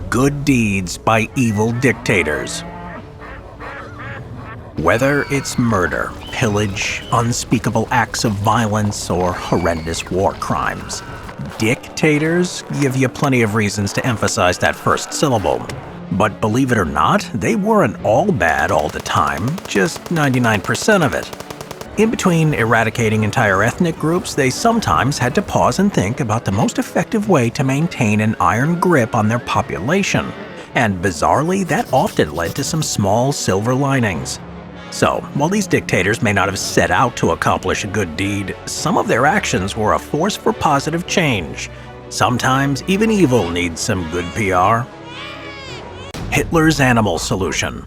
good deeds by evil dictators. Whether it's murder, pillage, unspeakable acts of violence, or horrendous war crimes, dictators give you plenty of reasons to emphasize that first syllable. But believe it or not, they weren't all bad all the time, just 99% of it. In between eradicating entire ethnic groups, they sometimes had to pause and think about the most effective way to maintain an iron grip on their population. And bizarrely, that often led to some small silver linings. So, while these dictators may not have set out to accomplish a good deed, some of their actions were a force for positive change. Sometimes even evil needs some good PR. Hitler's Animal Solution.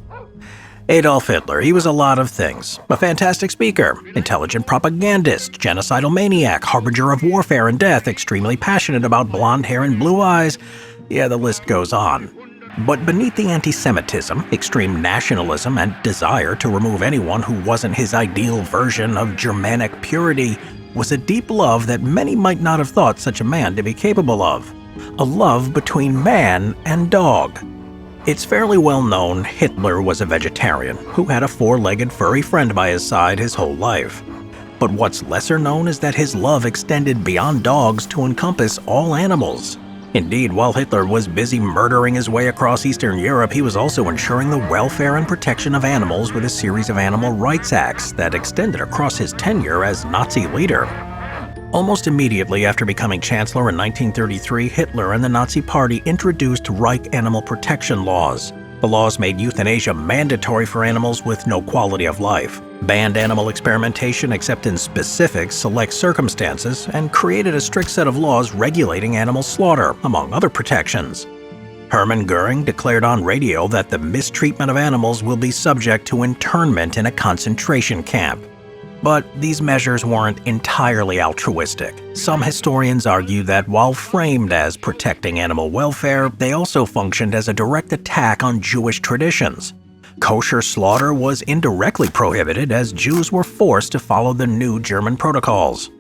Adolf Hitler, he was a lot of things. A fantastic speaker, intelligent propagandist, genocidal maniac, harbinger of warfare and death, extremely passionate about blonde hair and blue eyes. Yeah, the list goes on. But beneath the anti-Semitism, extreme nationalism, and desire to remove anyone who wasn't his ideal version of Germanic purity was a deep love that many might not have thought such a man to be capable of. A love between man and dog. It's fairly well known Hitler was a vegetarian who had a four-legged furry friend by his side his whole life. But what's lesser known is that his love extended beyond dogs to encompass all animals. Indeed, while Hitler was busy murdering his way across Eastern Europe, he was also ensuring the welfare and protection of animals with a series of animal rights acts that extended across his tenure as Nazi leader. Almost immediately after becoming chancellor in 1933, Hitler and the Nazi Party introduced Reich animal protection laws. The laws made euthanasia mandatory for animals with no quality of life, banned animal experimentation except in specific select circumstances, and created a strict set of laws regulating animal slaughter, among other protections. Hermann Göring declared on radio that the mistreatment of animals will be subject to internment in a concentration camp. But these measures weren't entirely altruistic. Some historians argue that while framed as protecting animal welfare, they also functioned as a direct attack on Jewish traditions. Kosher slaughter was indirectly prohibited as Jews were forced to follow the new German protocols.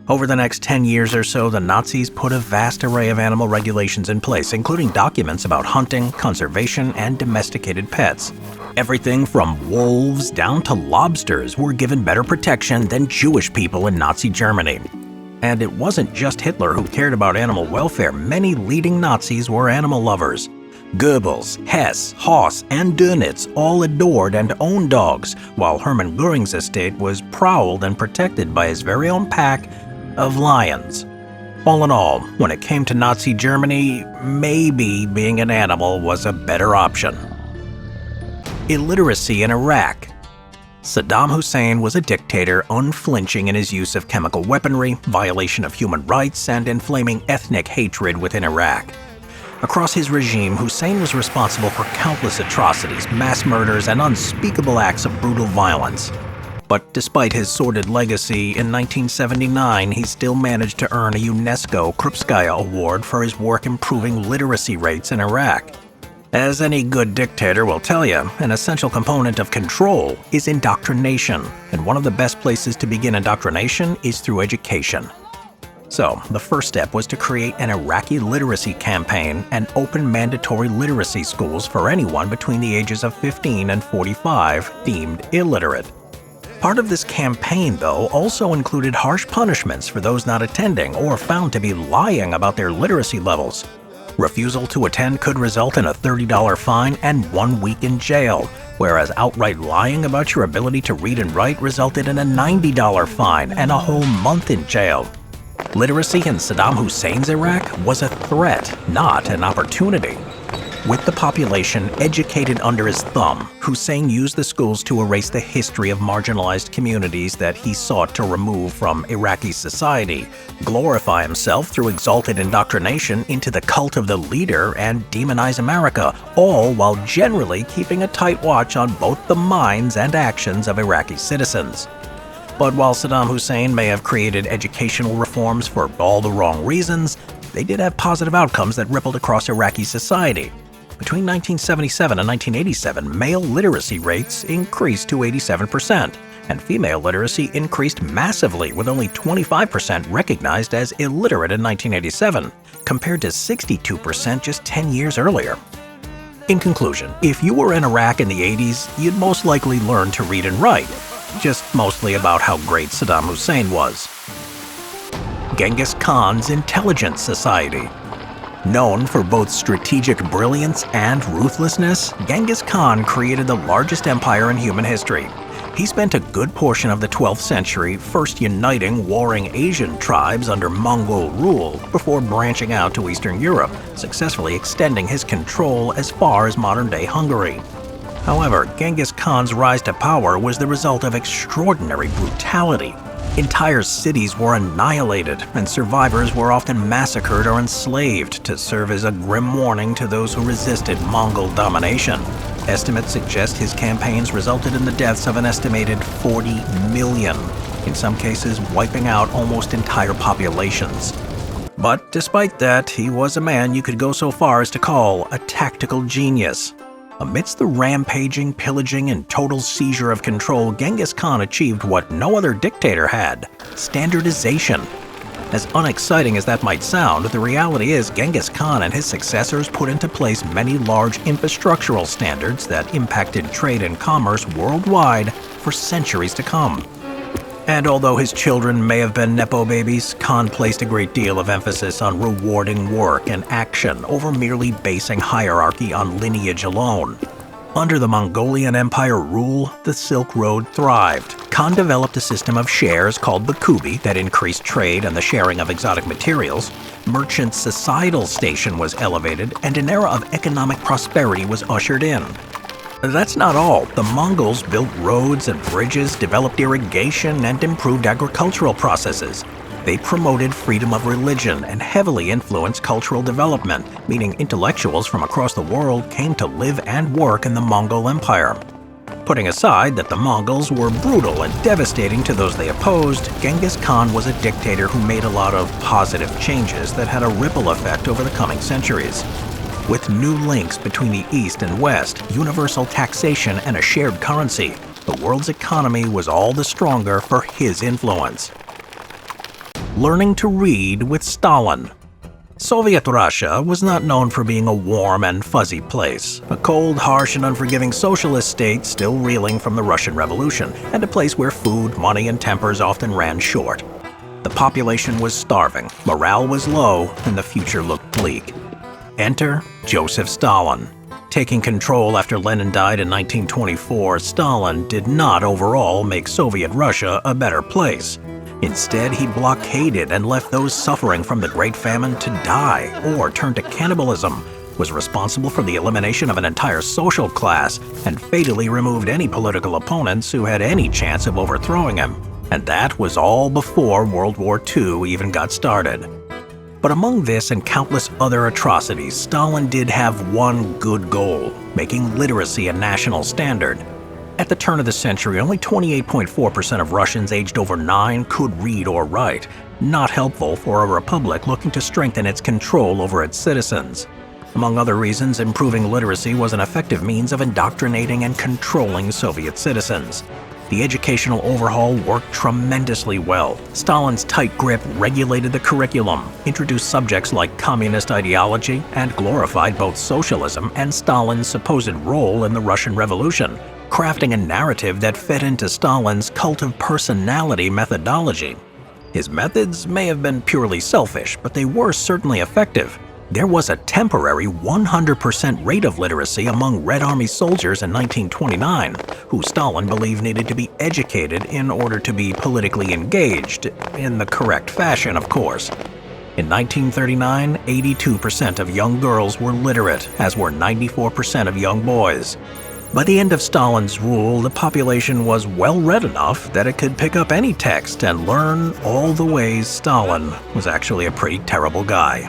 Over the next 10 years or so, the Nazis put a vast array of animal regulations in place, including documents about hunting, conservation, and domesticated pets. Everything from wolves down to lobsters were given better protection than Jewish people in Nazi Germany. And it wasn't just Hitler who cared about animal welfare. Many leading Nazis were animal lovers. Goebbels, Hess, Haas, and Denis all adored and owned dogs, while Hermann Göring's estate was prowled and protected by his very own pack of lions. All in all, when it came to Nazi Germany, maybe being an animal was a better option. Illiteracy in Iraq. Saddam Hussein was a dictator unflinching in his use of chemical weaponry, violation of human rights, and inflaming ethnic hatred within Iraq. Across his regime, Hussein was responsible for countless atrocities, mass murders, and unspeakable acts of brutal violence. But despite his sordid legacy, in 1979 he still managed to earn a UNESCO Krupskaya Award for his work improving literacy rates in Iraq. As any good dictator will tell you, an essential component of control is indoctrination, and one of the best places to begin indoctrination is through education. So, the first step was to create an Iraqi literacy campaign and open mandatory literacy schools for anyone between the ages of 15 and 45 deemed illiterate. Part of this campaign, though, also included harsh punishments for those not attending or found to be lying about their literacy levels. Refusal to attend could result in a $30 fine and 1 week in jail, whereas outright lying about your ability to read and write resulted in a $90 fine and a whole month in jail. Literacy in Saddam Hussein's Iraq was a threat, not an opportunity. With the population educated under his thumb, Hussein used the schools to erase the history of marginalized communities that he sought to remove from Iraqi society, glorify himself through exalted indoctrination into the cult of the leader, and demonize America, all while generally keeping a tight watch on both the minds and actions of Iraqi citizens. But while Saddam Hussein may have created educational reforms for all the wrong reasons, they did have positive outcomes that rippled across Iraqi society. Between 1977 and 1987, male literacy rates increased to 87%, and female literacy increased massively, with only 25% recognized as illiterate in 1987, compared to 62% just 10 years earlier. In conclusion, if you were in Iraq in the 80s, you'd most likely learn to read and write, just mostly about how great Saddam Hussein was. Genghis Khan's Intelligence Society. Known for both strategic brilliance and ruthlessness, Genghis Khan created the largest empire in human history. He spent a good portion of the 12th century first uniting warring Asian tribes under Mongol rule before branching out to Eastern Europe, successfully extending his control as far as modern-day Hungary. However, Genghis Khan's rise to power was the result of extraordinary brutality. Entire cities were annihilated, and survivors were often massacred or enslaved to serve as a grim warning to those who resisted Mongol domination. Estimates suggest his campaigns resulted in the deaths of an estimated 40 million, in some cases wiping out almost entire populations. But despite that, he was a man you could go so far as to call a tactical genius. Amidst the rampaging, pillaging, and total seizure of control, Genghis Khan achieved what no other dictator had: standardization. As unexciting as that might sound, the reality is Genghis Khan and his successors put into place many large infrastructural standards that impacted trade and commerce worldwide for centuries to come. And although his children may have been Nepo babies, Khan placed a great deal of emphasis on rewarding work and action over merely basing hierarchy on lineage alone. Under the Mongolian Empire rule, the Silk Road thrived. Khan developed a system of shares called the kubi that increased trade and the sharing of exotic materials. Merchant societal station was elevated, and an era of economic prosperity was ushered in. That's not all. The Mongols built roads and bridges, developed irrigation, and improved agricultural processes. They promoted freedom of religion and heavily influenced cultural development, meaning intellectuals from across the world came to live and work in the Mongol Empire. Putting aside that the Mongols were brutal and devastating to those they opposed, Genghis Khan was a dictator who made a lot of positive changes that had a ripple effect over the coming centuries. With new links between the East and West, universal taxation, and a shared currency, the world's economy was all the stronger for his influence. Learning to read with Stalin. Soviet Russia was not known for being a warm and fuzzy place, a cold, harsh, and unforgiving socialist state still reeling from the Russian Revolution, and a place where food, money, and tempers often ran short. The population was starving, morale was low, and the future looked bleak. Enter Joseph Stalin. Taking control after Lenin died in 1924, Stalin did not overall make Soviet Russia a better place. Instead, he blockaded and left those suffering from the Great Famine to die or turn to cannibalism, was responsible for the elimination of an entire social class, and fatally removed any political opponents who had any chance of overthrowing him. And that was all before World War II even got started. But among this and countless other atrocities, Stalin did have one good goal: making literacy a national standard. At the turn of the century, only 28.4% of Russians aged over 9 could read or write, not helpful for a republic looking to strengthen its control over its citizens. Among other reasons, improving literacy was an effective means of indoctrinating and controlling Soviet citizens. The educational overhaul worked tremendously well. Stalin's tight grip regulated the curriculum, introduced subjects like communist ideology, and glorified both socialism and Stalin's supposed role in the Russian Revolution, crafting a narrative that fed into Stalin's cult of personality methodology. His methods may have been purely selfish, but they were certainly effective. There was a temporary 100% rate of literacy among Red Army soldiers in 1929, who Stalin believed needed to be educated in order to be politically engaged, in the correct fashion, of course. In 1939, 82% of young girls were literate, as were 94% of young boys. By the end of Stalin's rule, the population was well-read enough that it could pick up any text and learn all the ways Stalin was actually a pretty terrible guy.